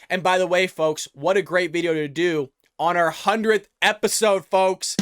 And by the way, folks, what a great video to do on our 100th episode, folks.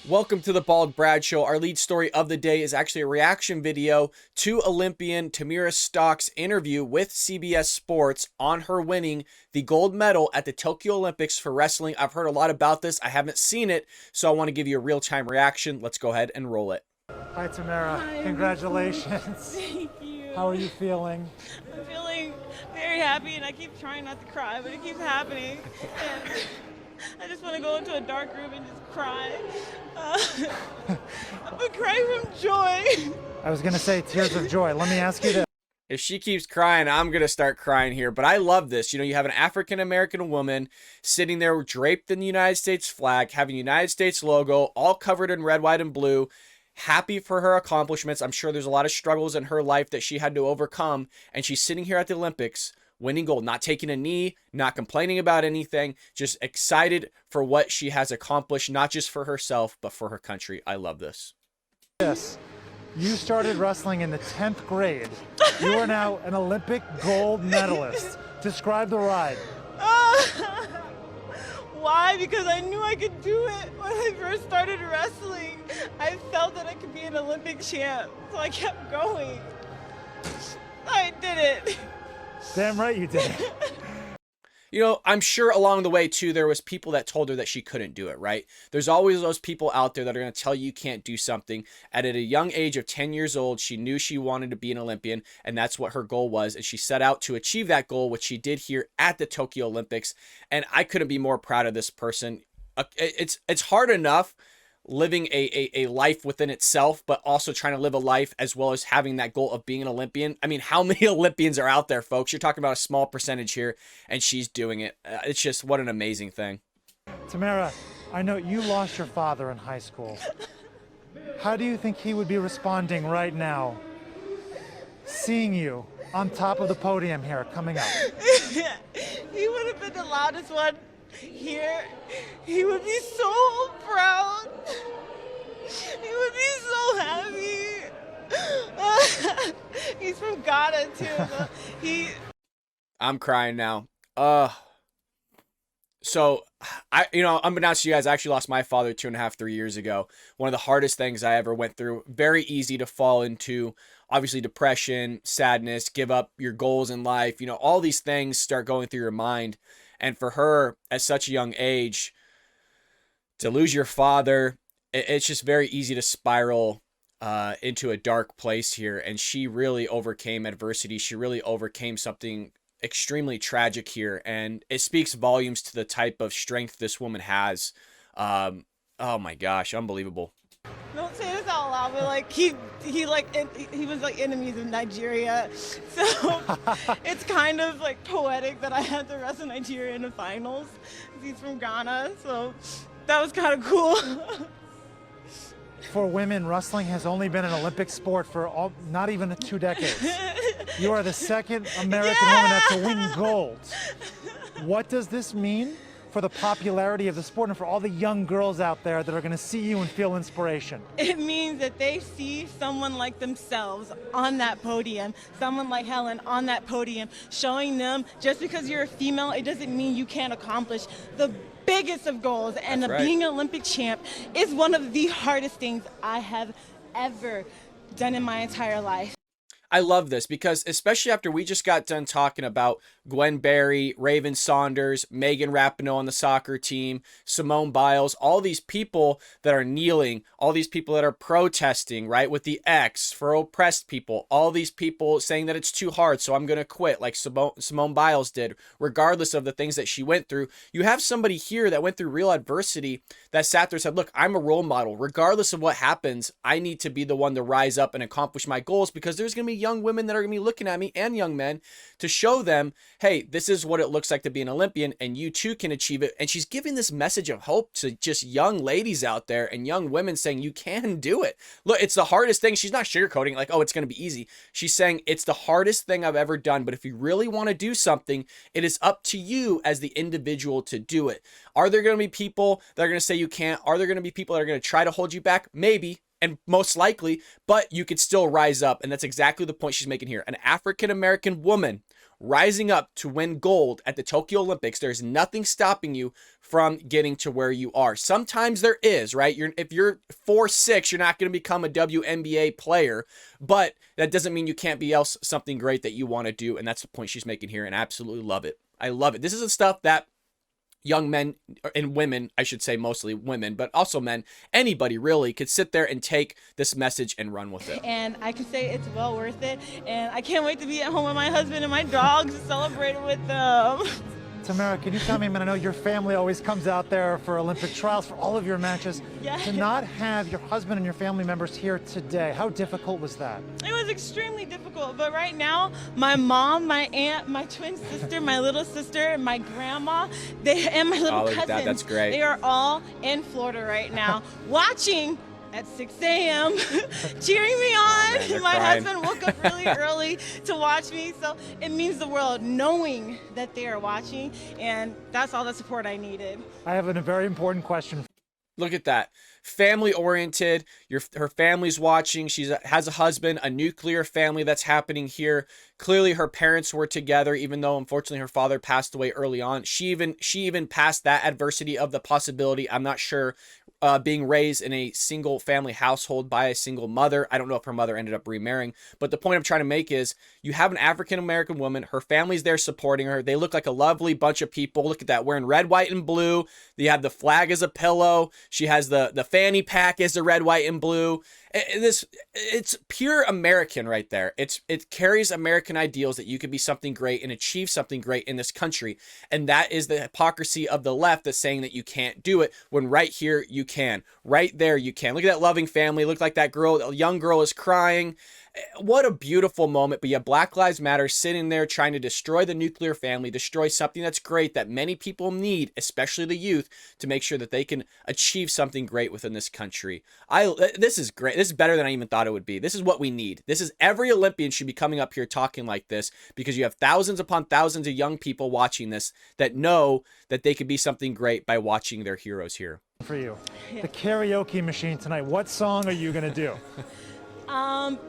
Welcome to the Bald Brad Show. Our lead story of the day is actually a reaction video to Olympian Tamyra Stock's interview with CBS Sports on her winning the gold medal at the Tokyo Olympics for wrestling. I've heard a lot about this. I haven't seen it, so I want to give you a real-time reaction. Let's go ahead and roll it. Hi, Tamyra. Hi. Congratulations. Thank you. How are you feeling? I'm feeling very happy, and I keep trying not to cry, but it keeps happening. And I just want to go into a dark room and just cry. I've been crying from joy. I was going to say tears of joy. Let me ask you this. If she keeps crying, I'm going to start crying here. But I love this. You know, you have an African-American woman sitting there draped in the United States flag, having the United States logo, all covered in red, white, and blue. Happy for her accomplishments. I'm sure there's a lot of struggles in her life that she had to overcome. And she's sitting here at the Olympics winning gold, not taking a knee, not complaining about anything, just excited for what she has accomplished, not just for herself, but for her country. I love this. Yes. You started wrestling in the 10th grade. You are now an Olympic gold medalist. Describe the ride. Why? Because I knew I could do it when I first started wrestling. I felt that I could be an Olympic champ, so I kept going. I did it. Damn right you did. You know, I'm sure along the way, too, there was people that told her that she couldn't do it, right? There's always those people out there that are going to tell you can't do something. And at a young age of 10 years old, she knew she wanted to be an Olympian, and that's what her goal was. And she set out to achieve that goal, which she did here at the Tokyo Olympics. And I couldn't be more proud of this person. It's hard enough living a life within itself, but also trying to live a life as well as having that goal of being an Olympian. I mean, how many Olympians are out there, folks? You're talking about a small percentage here, and she's doing it. It's just, what an amazing thing. Tamyra, I know you lost your father in high school. How do you think he would be responding right now, seeing you on top of the podium here coming up? He would have been the loudest one here. He would be so proud. He would be so happy. He's from Ghana too. I'm crying now. So unbeknownst to you guys, I actually lost my father 2.5, 3 years ago. One of the hardest things I ever went through. Very easy to fall into, obviously, depression, sadness, give up your goals in life. You know, all these things start going through your mind. And for her, at such a young age, to lose your father, it's just very easy to spiral into a dark place here. And she really overcame adversity. She really overcame something extremely tragic here. And it speaks volumes to the type of strength this woman has. Oh my gosh, unbelievable. Don't say this out loud, but like he was like enemies of Nigeria, so it's kind of like poetic that I had to wrestle Nigeria in the finals. He's from Ghana, so that was kind of cool. For women, wrestling has only been an Olympic sport for not even 2 decades. You are the second American woman to win gold. What does this mean for the popularity of the sport and for all the young girls out there that are going to see you and feel inspiration? It means that they see someone like themselves on that podium, someone like Helen on that podium, showing them just because you're a female, it doesn't mean you can't accomplish the biggest of goals. And being an Olympic champ is one of the hardest things I have ever done in my entire life. I love this because especially after we just got done talking about Gwen Berry, Raven Saunders, Megan Rapinoe on the soccer team, Simone Biles, all these people that are kneeling, all these people that are protesting, right, with the X for oppressed people, all these people saying that it's too hard, so I'm going to quit, like Simone Biles did, regardless of the things that she went through. You have somebody here that went through real adversity that sat there and said, look, I'm a role model. Regardless of what happens, I need to be the one to rise up and accomplish my goals because there's going to be young women that are going to be looking at me and young men to show them, hey, this is what it looks like to be an Olympian and you too can achieve it. And she's giving this message of hope to just young ladies out there and young women saying you can do it. Look, it's the hardest thing. She's not sugarcoating like, oh, it's going to be easy. She's saying it's the hardest thing I've ever done. But if you really want to do something, it is up to you as the individual to do it. Are there going to be people that are going to say you can't? Are there going to be people that are going to try to hold you back? Maybe. And most likely, but you could still rise up. And that's exactly the point she's making here. An African-American woman rising up to win gold at the Tokyo Olympics. There's nothing stopping you from getting to where you are. Sometimes there is, right? If you're 4'6", you're not going to become a WNBA player, but that doesn't mean you can't be something great that you want to do. And that's the point she's making here, and I absolutely love it. I love it. This is the stuff that young men and women, I should say mostly women, but also men, anybody really could sit there and take this message and run with it. And I can say it's well worth it. And I can't wait to be at home with my husband and my dogs and celebrate with them. Tamyra, can you tell me, I know your family always comes out there for Olympic trials, for all of your matches. Yeah. To not have your husband and your family members here today, how difficult was that? It was extremely difficult, but right now, my mom, my aunt, my twin sister, my little sister, and my grandma, and my little cousin, that's great. They are all in Florida right now, watching at 6 a.m. cheering me on. Man, my crying. husband woke up really early to watch me, so it means the world knowing that they are watching, and that's all the support I needed. I have a very important question. Look at that. Family oriented. Her family's watching. She has a husband, a nuclear family that's happening here. Clearly her parents were together, even though unfortunately her father passed away early on. She even passed that adversity of the possibility. I'm not sure. Being raised in a single family household by a single mother. I don't know if her mother ended up remarrying, but the point I'm trying to make is you have an African-American woman. Her family's there supporting her. They look like a lovely bunch of people. Look at that, wearing red, white, and blue. They have the flag as a pillow. She has the fanny pack as the red, white, and blue. It's pure American right there. It carries American ideals that you could be something great and achieve something great in this country. And that is the hypocrisy of the left that's saying that you can't do it when right here you can. Right there you can. Look at that loving family. Look like that young girl is crying. What a beautiful moment. But yeah, Black Lives Matter sitting there trying to destroy the nuclear family, destroy something that's great that many people need, especially the youth, to make sure that they can achieve something great within this country. This is great. This is better than I even thought it would be. This is what we need. This is every Olympian should be coming up here talking like this, because you have thousands upon thousands of young people watching this that know that they could be something great by watching their heroes here. For you, the karaoke machine tonight, what song are you going to do?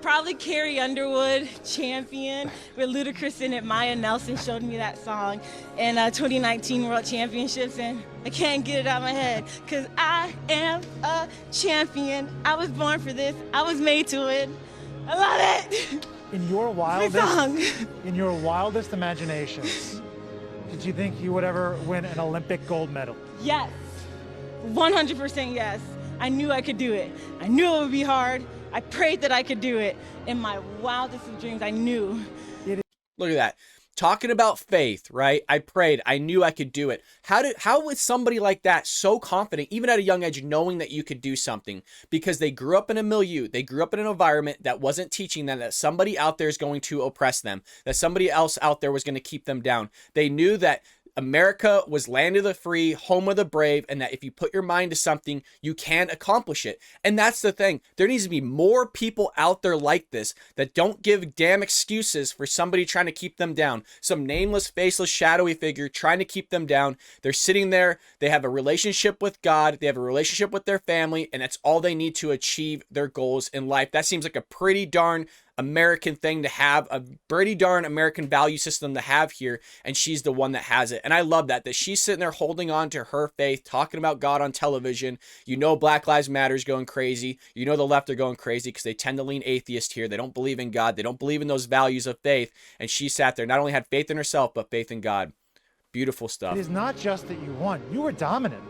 Probably Carrie Underwood, Champion, with Ludacris in it. Maya Nelson showed me that song in 2019 World Championships, and I can't get it out of my head, because I am a champion. I was born for this. I was made to it. I love it. In your wildest imaginations, did you think you would ever win an Olympic gold medal? Yes, 100% yes. I knew I could do it. I knew it would be hard. I prayed that I could do it. In my wildest of dreams, I knew. Look at that. Talking about faith, right? I prayed. I knew I could do it. How was somebody like that so confident, even at a young age, knowing that you could do something? Because they grew up in a milieu. They grew up in an environment that wasn't teaching them that somebody out there is going to oppress them, that somebody else out there was going to keep them down. They knew that America was land of the free, home of the brave, and that if you put your mind to something, you can accomplish it. And that's the thing. There needs to be more people out there like this that don't give damn excuses for somebody trying to keep them down. Some nameless, faceless, shadowy figure trying to keep them down. They're sitting there. They have a relationship with God. They have a relationship with their family, and that's all they need to achieve their goals in life. That seems like a pretty darn American thing to have, a pretty darn American value system to have here, and she's the one that has it. And I love that she's sitting there holding on to her faith, talking about God on television. You know Black Lives Matter is going crazy. You know the left are going crazy because they tend to lean atheist here. They don't believe in God. They don't believe in those values of faith. And she sat there, not only had faith in herself, but faith in God. Beautiful stuff. It is not just that you won. You were dominant.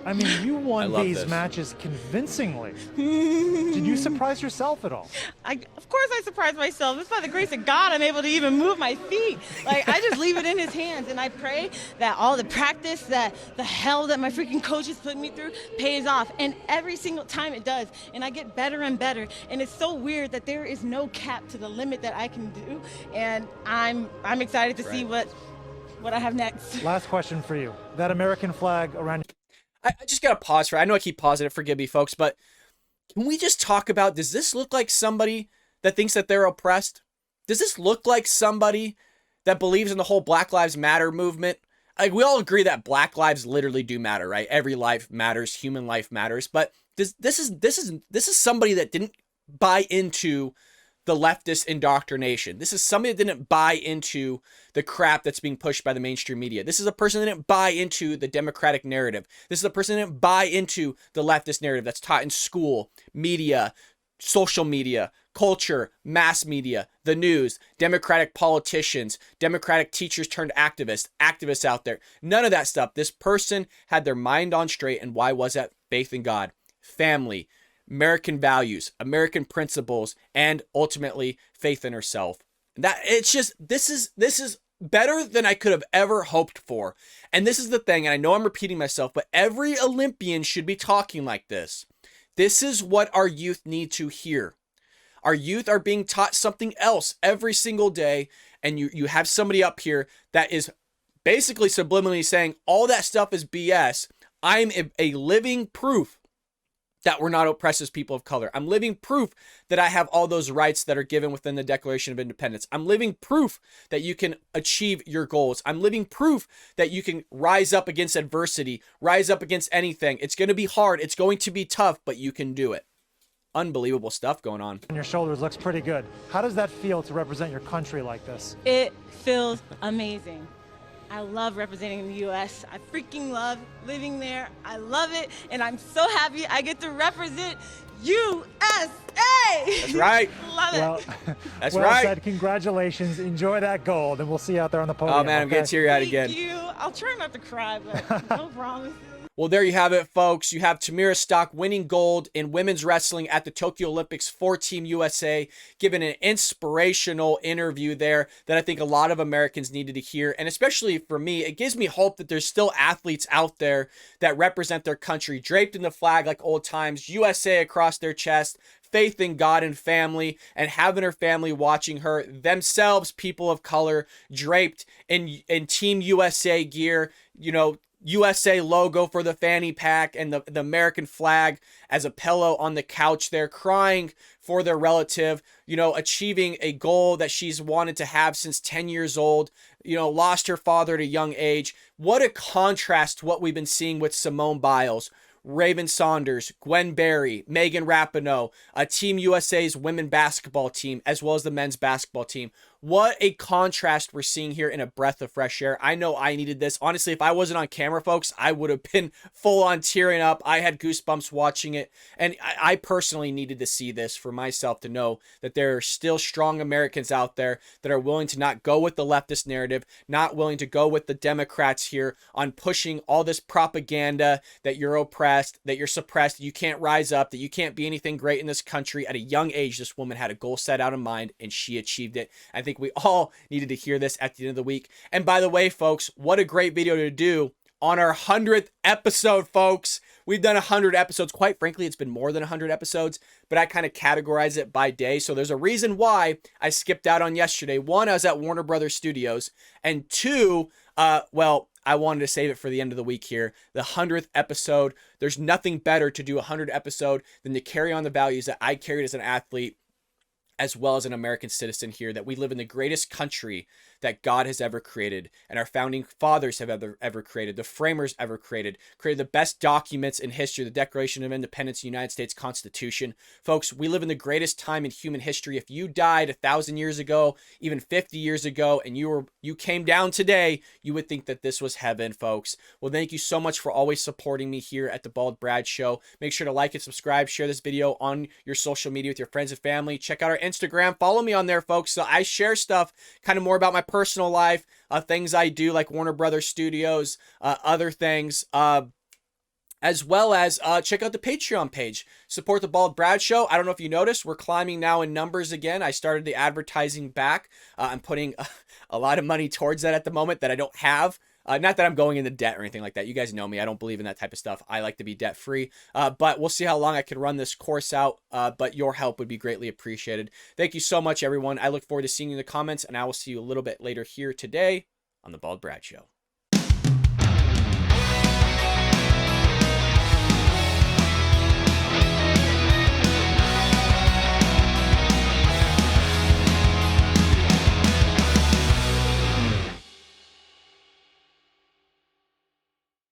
I mean, you I won love these this. matches convincingly. Did you surprise yourself at all? Of course I surprise myself. It's by the grace of God I'm able to even move my feet. Like, I just leave it in his hands, and I pray that all the practice, that the hell that my freaking coaches put me through pays off. And every single time it does, and I get better and better. And it's so weird that there is no cap to the limit that I can do. And I'm excited to see what I have next. Last question for you. That American flag around I just got to pause for, I know I keep pausing it, forgive me folks, but can we just talk about, does this look like somebody that thinks that they're oppressed? Does this look like somebody that believes in the whole Black Lives Matter movement? Like, we all agree that Black lives literally do matter, right? Every life matters, human life matters, but this is somebody that didn't buy into the leftist indoctrination. This is somebody that didn't buy into the crap that's being pushed by the mainstream media. This is a person that didn't buy into the Democratic narrative. This is a person that didn't buy into the leftist narrative that's taught in school, media, social media, culture, mass media, the news, Democratic politicians, Democratic teachers turned activists out there. None of that stuff. This person had their mind on straight. And why was that? Faith in God, family, American values, American principles, and ultimately faith in herself. That it's just, this is better than I could have ever hoped for. And this is the thing, and I know I'm repeating myself, but every Olympian should be talking like this. This is what our youth need to hear. Our youth are being taught something else every single day, and you have somebody up here that is basically subliminally saying all that stuff is BS. I'm a living proof that we're not oppressed as people of color. I'm living proof that I have all those rights that are given within the Declaration of Independence. I'm living proof that you can achieve your goals. I'm living proof that you can rise up against adversity, rise up against anything. It's going to be hard. It's going to be tough, but you can do it. Unbelievable stuff going on. your shoulders looks pretty good. How does that feel to represent your country like this? It feels amazing. I love representing the U.S. I freaking love living there. I love it, and I'm so happy I get to represent USA. That's right. Love it. Well, That's well right. said. Congratulations. Enjoy that gold, and we'll see you out there on the podium. Oh man, I'm getting teary-eyed again. Thank you. I'll try not to cry, but no promises. Well, there you have it, folks. You have Tamyra Stock winning gold in women's wrestling at the Tokyo Olympics for Team USA, giving an inspirational interview there that I think a lot of Americans needed to hear. And especially for me, it gives me hope that there's still athletes out there that represent their country, draped in the flag like old times, USA across their chest, faith in God and family, and having her family watching her, themselves people of color, draped in Team USA gear, you know, USA logo for the fanny pack and the American flag as a pillow on the couch there, crying for their relative, you know, achieving a goal that she's wanted to have since 10 years old, you know, lost her father at a young age. What a contrast to what we've been seeing with Simone Biles, Raven Saunders, Gwen Berry, Megan Rapinoe, Team USA's women basketball team, as well as the men's basketball team. What a contrast we're seeing here in a breath of fresh air. I know I needed this. Honestly, if I wasn't on camera, folks, I would have been full on tearing up. I had goosebumps watching it. And I personally needed to see this for myself to know that there are still strong Americans out there that are willing to not go with the leftist narrative, not willing to go with the Democrats here on pushing all this propaganda that you're oppressed, that you're suppressed, that you can't rise up, that you can't be anything great in this country. At a young age, this woman had a goal set out in mind and she achieved it. I think we all needed to hear this at the end of the week. And by the way, folks, what a great video to do on our 100th episode, folks. We've done 100 episodes. Quite frankly, it's been more than 100 episodes, but I kind of categorize it by day. So there's a reason why I skipped out on yesterday. One, I was at Warner Brothers Studios, and two, well, I wanted to save it for the end of the week here. The 100th episode. There's nothing better to do a 100th episode than to carry on the values that I carried as an athlete, as well as an American citizen here, that we live in the greatest country that God has ever created, and our founding fathers have ever created, the framers ever created the best documents in history, the Declaration of Independence, the United States Constitution. Folks, we live in the greatest time in human history. If you died 1,000 years ago, even 50 years ago, and you came down today, you would think that this was heaven, folks. Well, thank you so much for always supporting me here at the Bald Brad Show. Make sure to like and subscribe, share this video on your social media with your friends and family. Check out our Instagram. Follow me on there, folks. So I share stuff kind of more about my personal life, things I do like Warner Brothers Studios, other things. as well as check out the Patreon page. Support the Bald Brad Show. I don't know if you noticed, we're climbing now in numbers again. I started the advertising back. I'm putting a lot of money towards that at the moment that I don't have. Not that I'm going into debt or anything like that. You guys know me. I don't believe in that type of stuff. I like to be debt free. But we'll see how long I can run this course out. But your help would be greatly appreciated. Thank you so much, everyone. I look forward to seeing you in the comments, and I will see you a little bit later here today on the Bald Brad Show.